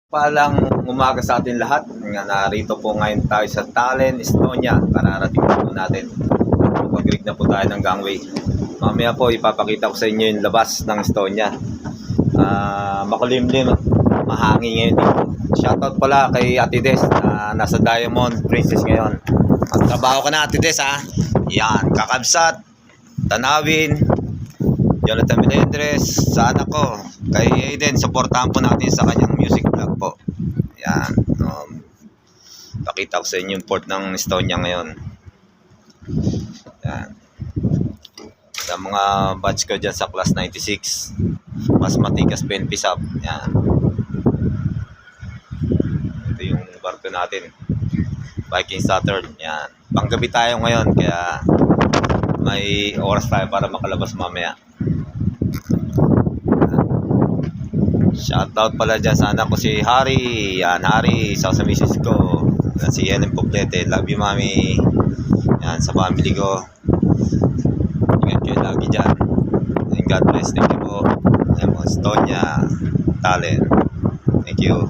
Palang umaga sa atin lahat. Nga narito po ngayon tayo sa Tallinn, Estonia. Kararating po natin. Mag-rig na po tayo ng gangway. Mamaya po ipapakita ko sa inyo yung labas ng Estonia. Makulimlim, mahangin ngayon dito. Shoutout pala kay Ate Des na nasa Diamond Princess ngayon. Magtrabaho ka na, Ate Des, ha. Yan, kakabsat, tanawin, Jonathan Melendres, sa anak ko, kay Aiden, supportahan po natin sa kanyang music vlog po. Yan. Pakita ko sa inyo yung port ng Estonia ngayon. Yan. Sa mga batch ko dyan sa class 96, mas matigas PNP sub. Yan. Ito yung barko natin. Viking Saturn. Yan. Panggabi tayo ngayon, kaya may oras tayo para makalabas mamaya. Shoutout pala dyan sa anak ko si Harry. Yan, Harry, sa misis ko. Yan, si Helen Poblete. Love you, mami. Yan, sa family ko. Ingat kayo lagi dyan. And God bless. Thank you po. Yan po, Estonia, Tallinn. Thank you.